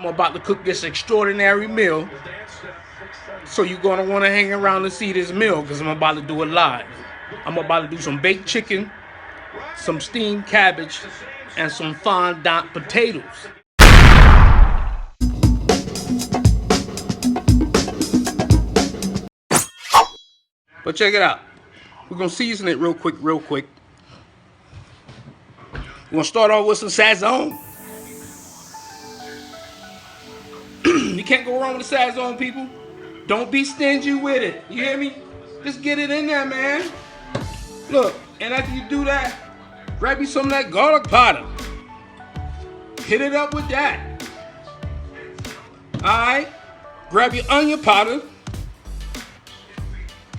I'm about to cook this extraordinary meal. So you're going to want to hang around to see this meal because I'm about to do it live. I'm about to do some baked chicken, some steamed cabbage, and some fondant potatoes. But check it out. We're going to season it real quick. We're going to start off with some Sazon. You can't go wrong with the Sazon, people. Don't be stingy with it. You hear me? Just get it in there, man. Look, and after you do that, grab you some of that garlic powder. Hit it up with that. Alright? Grab your onion powder.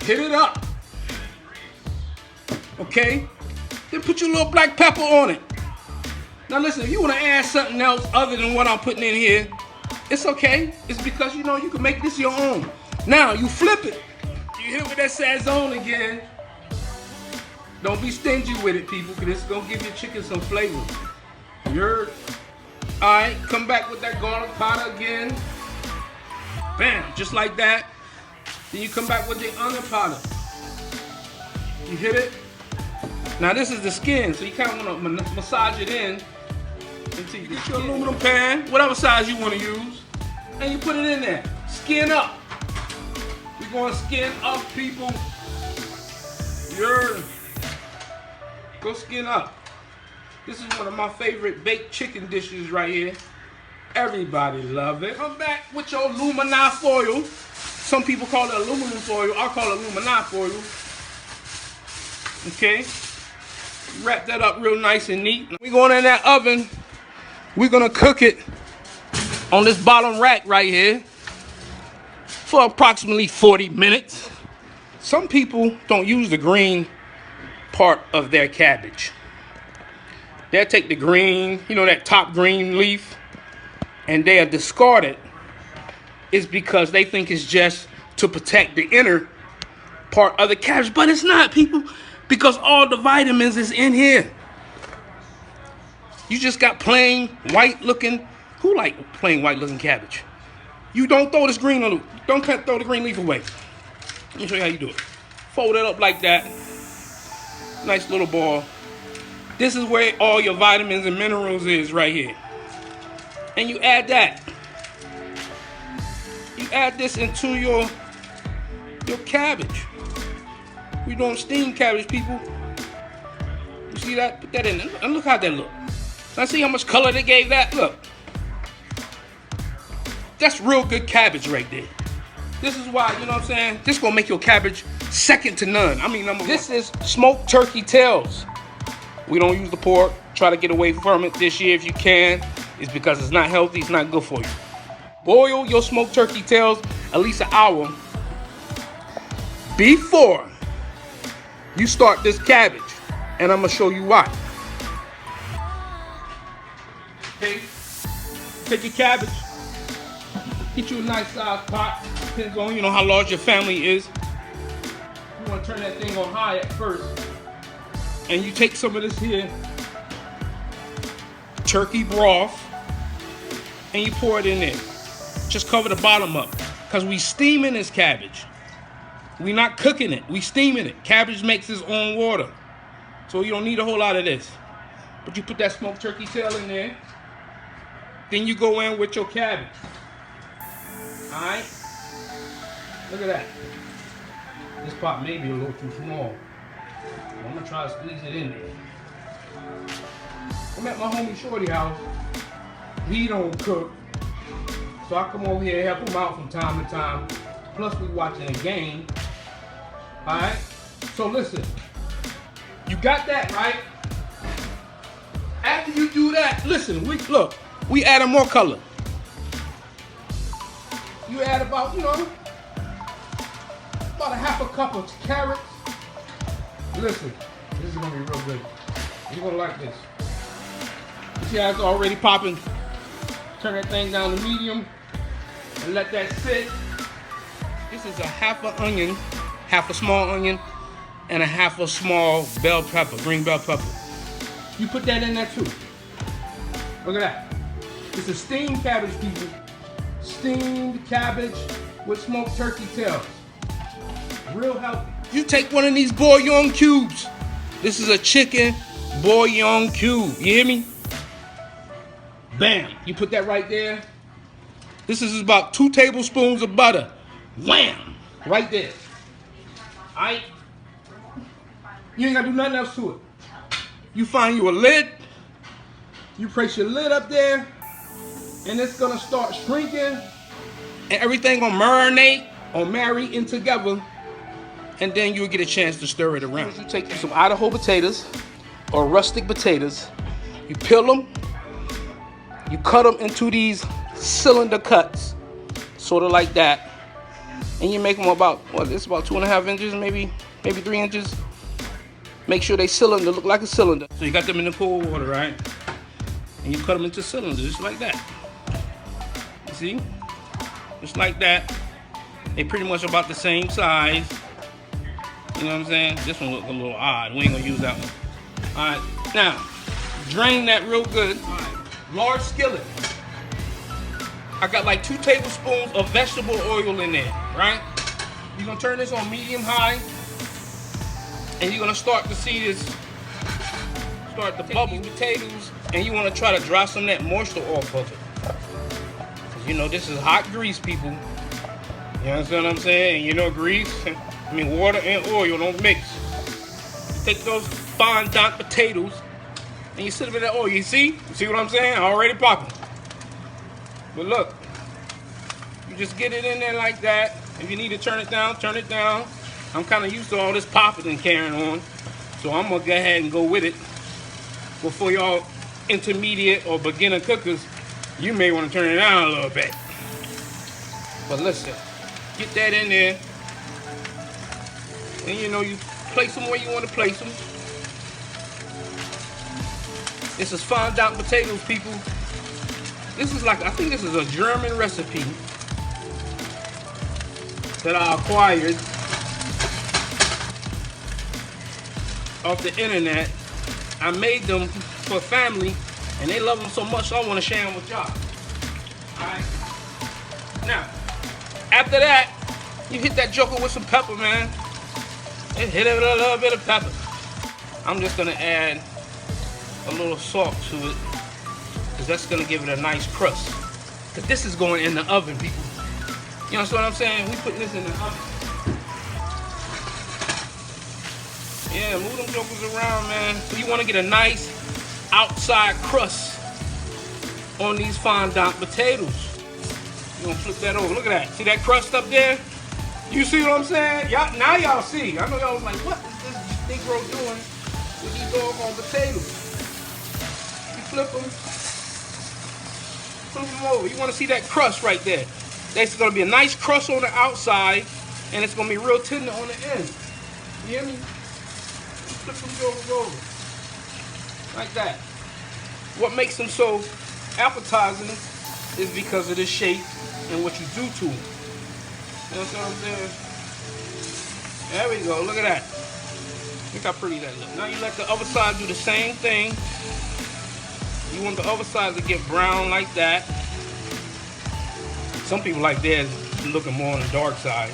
Hit it up. Okay? Then put your little black pepper on it. Now listen, if you want to add something else other than what I'm putting in here, it's okay. It's because you know you can make this your own. Now you flip it. You hit it with that Sazon again. Don't be stingy with it, people, because it's gonna give your chicken some flavor. You heard? Alright, come back with that garlic powder again. Bam, just like that. Then you come back with the onion powder. You hit it. Now this is the skin, so you kind of want to massage it in until you get your aluminum pan, whatever size you want to use, and you put it in there. Skin up. We're going to skin up, people. Go skin up. This is one of my favorite baked chicken dishes right here. Everybody love it. Come back with your aluminum foil. Some people call it aluminum foil. I call it aluminum foil. Okay. Wrap that up real nice and neat. We're going in that oven. We're going to cook it on this bottom rack right here for approximately 40 minutes. Some people don't use the green part of their cabbage. They'll take the green, you know, that top green leaf, and they'll discard it. It's because they think it's just to protect the inner part of the cabbage, but it's not, people, because all the vitamins is in here. You just got plain white looking. Who like plain white looking cabbage? You don't throw this green on. Don't throw the green leaf away. Let me show you how you do it. Fold it up like that. Nice little ball. This is where all your vitamins and minerals is right here. And you add that. You add this into your cabbage. We're doing steamed cabbage, people. You see that? Put that in there. And look how that look. Now see how much color they gave that? Look. That's real good cabbage right there. This is why, you know what I'm saying? This gonna make your cabbage second to none. I mean, this is smoked turkey tails. We don't use the pork. Try to get away from it this year if you can. It's because it's not healthy. It's not good for you. Boil your smoked turkey tails at least an hour before you start this cabbage. And I'm gonna show you why. Okay. Take your cabbage. Get you a nice size pot. Depends on, you know, how large your family is. You want to turn that thing on high at first. And you take some of this here turkey broth and you pour it in there. Just cover the bottom up because we steaming this cabbage. We not cooking it. We steaming it. Cabbage makes its own water. So you don't need a whole lot of this. But you put that smoked turkey tail in there. Then you go in with your cabbage. Alright? Look at that. This pot may be a little too small. I'm going to try to squeeze it in there. I'm at my homie Shorty house. He don't cook. So I come over here and help him out from time to time. Plus we watching a game. Alright? So listen. You got that, right? After you do that, listen, we added more color. You add about, you know, about a half a cup of carrots. Listen, this is gonna be real good. You're gonna like this. You see how it's already popping? Turn that thing down to medium and let that sit. This is a half an onion, half a small onion, and a half a small bell pepper, green bell pepper. You put that in there too. Look at that. It's a steamed cabbage, people. Steamed cabbage with smoked turkey tails. Real healthy. You take one of these bouillon cubes. This is a chicken bouillon cube. You hear me? Bam. You put that right there. This is about 2 tablespoons of butter. Wham. Right there. Alright? You ain't gotta do nothing else to it. You find you a lid. You place your lid up there. And it's gonna start shrinking. And everything gonna marinate or marry in together. And then you'll get a chance to stir it around. You take some Idaho potatoes or rustic potatoes. You peel them. You cut them into these cylinder cuts. Sort of like that. And you make them about, what, it's about 2.5 inches, maybe 3 inches. Make sure they cylinder, look like a cylinder. So you got them in the cold water, right? And you cut them into cylinders, just like that. You see? Just like that. They pretty much about the same size. You know what I'm saying? This one looks a little odd. We ain't gonna use that one. All right, now, drain that real good. All right, large skillet. I got like 2 tablespoons of vegetable oil in there, right? You're gonna turn this on medium high, and you're gonna start to see this, start to bubble potatoes, and you wanna try to dry some of that moisture off of it. Cause you know, this is hot grease, people. You understand what I'm saying? And you know, grease, I mean, water and oil don't mix. You take those fondant potatoes, and you sit them in that oil. You see what I'm saying? Already popping. But look, you just get it in there like that. If you need to turn it down, turn it down. I'm kind of used to all this popping and carrying on, so I'm gonna go ahead and go with it. But for y'all intermediate or beginner cookers, you may want to turn it down a little bit. But listen, get that in there, and you know, you place them where you want to place them. This is fondant potatoes, people. This is like, I think this is a German recipe that I acquired off the internet. I made them for family, and they love them so much, so I want to share them with y'all. Alright. Now, after that, you hit that joker with some pepper, man. And hit it with a little bit of pepper. I'm just gonna add a little salt to it, because that's gonna give it a nice crust. Because this is going in the oven, people. You know what I'm saying? We putting this in the oven. Yeah, move them jokers around, man. So you want to get a nice outside crust on these fondant potatoes. You're gonna flip that over. Look at that. See that crust up there? You see what I'm saying? Y'all, now y'all see. I know y'all was like, what is this Negro doing with these doggone potatoes? You flip them over. You want to see that crust right there. That's going to be a nice crust on the outside, and it's going to be real tender on the end. You hear me? Flip them jokers over. Like that. What makes them so appetizing is because of the shape and what you do to them. You know what I'm saying? There we go. Look at that. Look how pretty that looks. Now you let the other side do the same thing. You want the other side to get brown like that. Some people like theirs looking more on the dark side.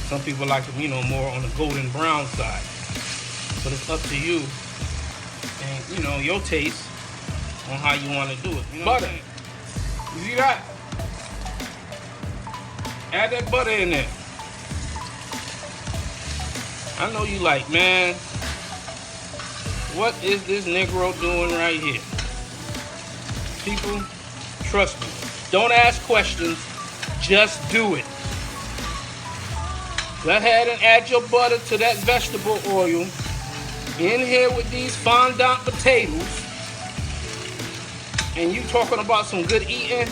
Some people like them, you know, more on the golden brown side. But it's up to you and, you know, your taste on how you want to do it. You know butter. You see that? Add that butter in there. I know you like, man, what is this Negro doing right here? People, trust me. Don't ask questions. Just do it. Go ahead and add your butter to that vegetable oil. In here with these fondant potatoes. And you talking about some good eating?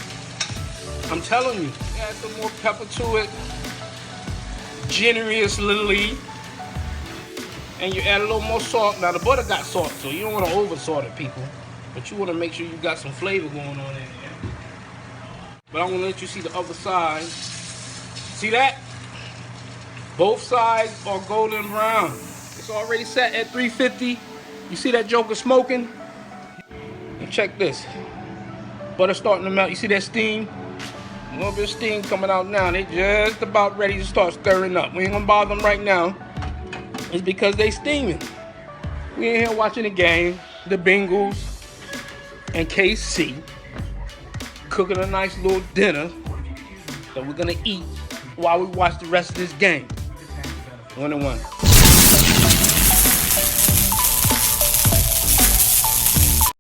I'm telling you. Add some more pepper to it. Generously. And you add a little more salt. Now the butter got salt, so you don't want to over salt it, people. But you want to make sure you got some flavor going on in there. But I'm going to let you see the other side. See that? Both sides are golden brown. It's already set at 350. You see that joker smoking? And check this. Butter starting to melt. You see that steam? A little bit of steam coming out now. They just about ready to start stirring up. We ain't gonna bother them right now. It's because they steaming. We in here watching the game. The Bengals and KC cooking a nice little dinner that we're gonna eat while we watch the rest of this game. 1-1.